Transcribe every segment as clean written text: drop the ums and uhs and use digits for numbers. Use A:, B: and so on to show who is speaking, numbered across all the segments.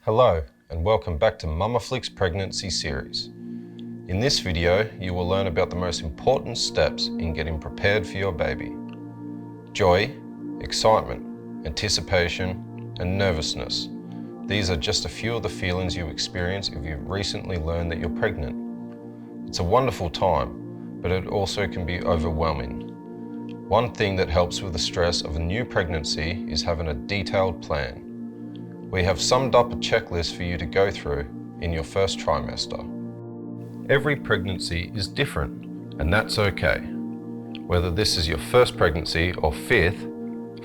A: Hello and welcome back to Mumaflix Pregnancy Series. In this video, you will learn about the most important steps in getting prepared for your baby. Joy, excitement, anticipation, and nervousness. These are just a few of the feelings you experience if you've recently learned that you're pregnant. It's a wonderful time, but it also can be overwhelming. One thing that helps with the stress of a new pregnancy is having a detailed plan. We have summed up a checklist for you to go through in your first trimester. Every pregnancy is different, and that's okay. Whether this is your first pregnancy or fifth,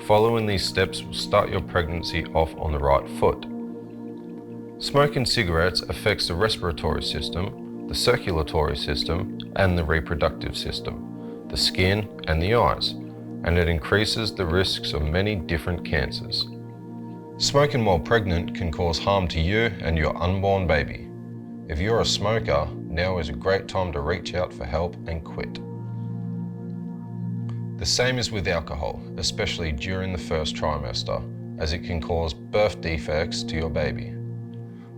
A: following these steps will start your pregnancy off on the right foot. Smoking cigarettes affects the respiratory system, the circulatory system, and the reproductive system, the skin and the eyes, and it increases the risks of many different cancers. Smoking while pregnant can cause harm to you and your unborn baby. If you're a smoker, now is a great time to reach out for help and quit. The same is with alcohol, especially during the first trimester, as it can cause birth defects to your baby.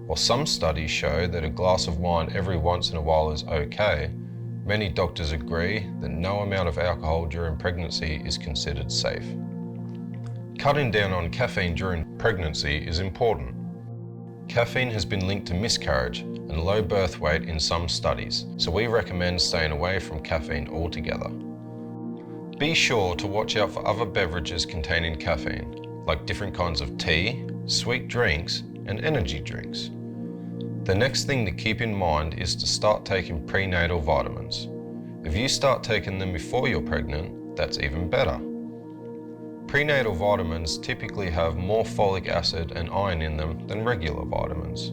A: While some studies show that a glass of wine every once in a while is okay, many doctors agree that no amount of alcohol during pregnancy is considered safe. Cutting down on caffeine during pregnancy is important. Caffeine has been linked to miscarriage and low birth weight in some studies, so we recommend staying away from caffeine altogether. Be sure to watch out for other beverages containing caffeine, like different kinds of tea, sweet drinks, and energy drinks. The next thing to keep in mind is to start taking prenatal vitamins. If you start taking them before you're pregnant, that's even better. Prenatal vitamins typically have more folic acid and iron in them than regular vitamins.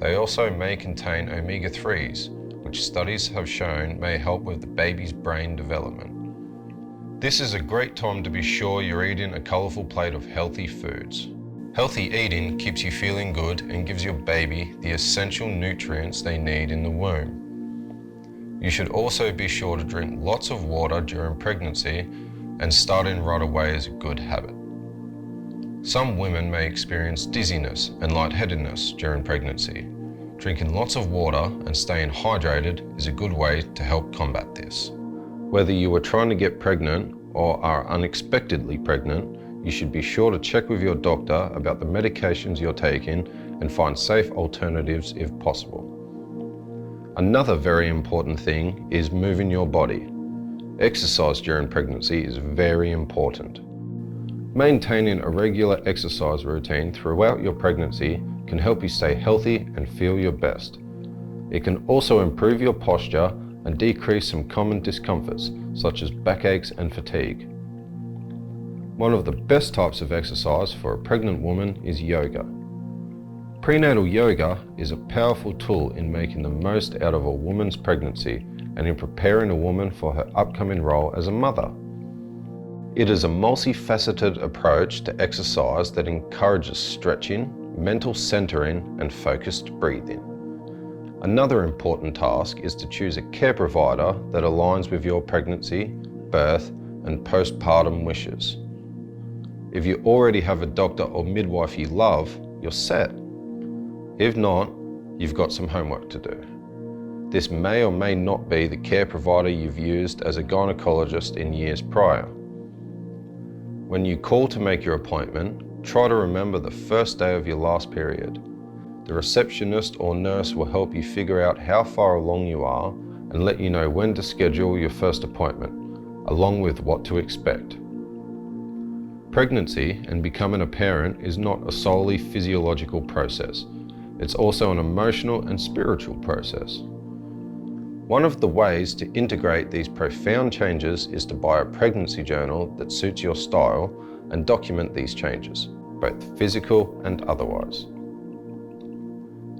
A: They also may contain omega-3s, which studies have shown may help with the baby's brain development. This is a great time to be sure you're eating a colourful plate of healthy foods. Healthy eating keeps you feeling good and gives your baby the essential nutrients they need in the womb. You should also be sure to drink lots of water during pregnancy, and starting right away is a good habit. Some women may experience dizziness and lightheadedness during pregnancy. Drinking lots of water and staying hydrated is a good way to help combat this. Whether you are trying to get pregnant or are unexpectedly pregnant, you should be sure to check with your doctor about the medications you're taking and find safe alternatives if possible. Another very important thing is moving your body. Exercise during pregnancy is very important. Maintaining a regular exercise routine throughout your pregnancy can help you stay healthy and feel your best. It can also improve your posture and decrease some common discomforts such as backaches and fatigue. One of the best types of exercise for a pregnant woman is yoga. Prenatal yoga is a powerful tool in making the most out of a woman's pregnancy and in preparing a woman for her upcoming role as a mother. It is a multifaceted approach to exercise that encourages stretching, mental centering, and focused breathing. Another important task is to choose a care provider that aligns with your pregnancy, birth, and postpartum wishes. If you already have a doctor or midwife you love, you're set. If not, you've got some homework to do. This may or may not be the care provider you've used as a gynecologist in years prior. When you call to make your appointment, try to remember the first day of your last period. The receptionist or nurse will help you figure out how far along you are and let you know when to schedule your first appointment, along with what to expect. Pregnancy and becoming a parent is not a solely physiological process. It's also an emotional and spiritual process. One of the ways to integrate these profound changes is to buy a pregnancy journal that suits your style and document these changes, both physical and otherwise.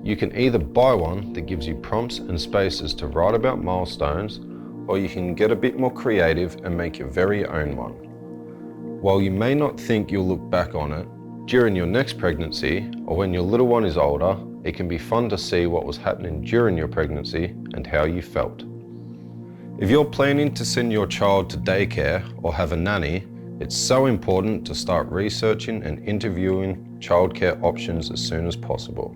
A: You can either buy one that gives you prompts and spaces to write about milestones, or you can get a bit more creative and make your very own one. While you may not think you'll look back on it, during your next pregnancy or when your little one is older, it can be fun to see what was happening during your pregnancy and how you felt. If you're planning to send your child to daycare or have a nanny, It's so important to start researching and interviewing childcare options as soon as possible.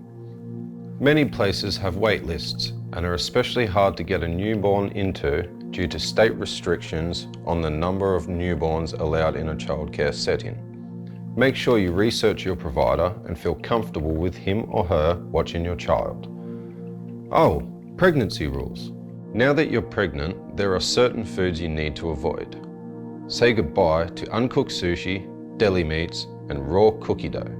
A: Many places have wait lists and are especially hard to get a newborn into due to state restrictions on the number of newborns allowed in a childcare setting. Make sure you research your provider and feel comfortable with him or her watching your child. Oh, pregnancy rules. Now that you're pregnant, there are certain foods you need to avoid. Say goodbye to uncooked sushi, deli meats, and raw cookie dough.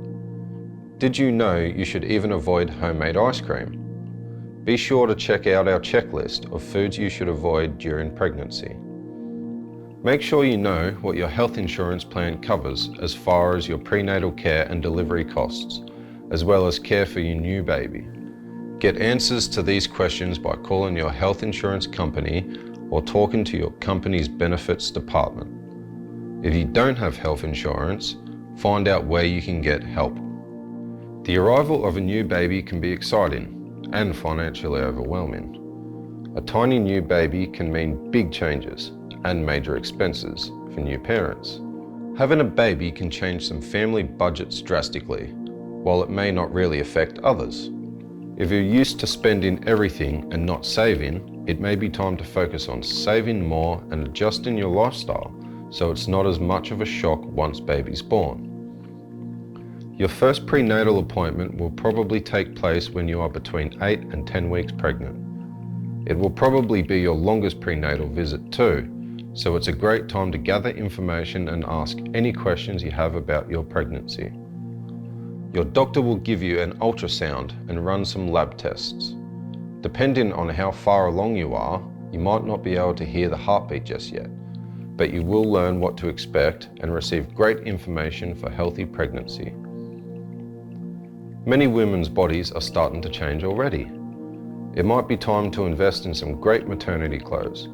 A: Did you know you should even avoid homemade ice cream? Be sure to check out our checklist of foods you should avoid during pregnancy. Make sure you know what your health insurance plan covers as far as your prenatal care and delivery costs, as well as care for your new baby. Get answers to these questions by calling your health insurance company or talking to your company's benefits department. If you don't have health insurance, find out where you can get help. The arrival of a new baby can be exciting and financially overwhelming. A tiny new baby can mean big changes and major expenses for new parents. Having a baby can change some family budgets drastically, while it may not really affect others. If you're used to spending everything and not saving, it may be time to focus on saving more and adjusting your lifestyle so it's not as much of a shock once baby's born. Your first prenatal appointment will probably take place when you are between 8 and 10 weeks pregnant. It will probably be your longest prenatal visit too, so it's a great time to gather information and ask any questions you have about your pregnancy. Your doctor will give you an ultrasound and run some lab tests. Depending on how far along you are, you might not be able to hear the heartbeat just yet, but you will learn what to expect and receive great information for healthy pregnancy. Many women's bodies are starting to change already. It might be time to invest in some great maternity clothes.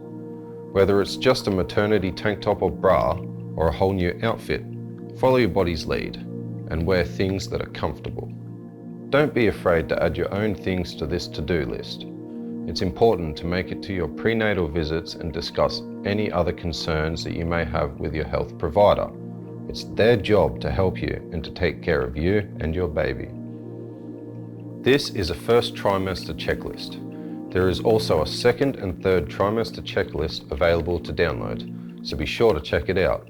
A: Whether it's just a maternity tank top or bra, or a whole new outfit, follow your body's lead and wear things that are comfortable. Don't be afraid to add your own things to this to-do list. It's important to make it to your prenatal visits and discuss any other concerns that you may have with your health provider. It's their job to help you and to take care of you and your baby. This is a first trimester checklist. There is also a second and third trimester checklist available to download, so be sure to check it out.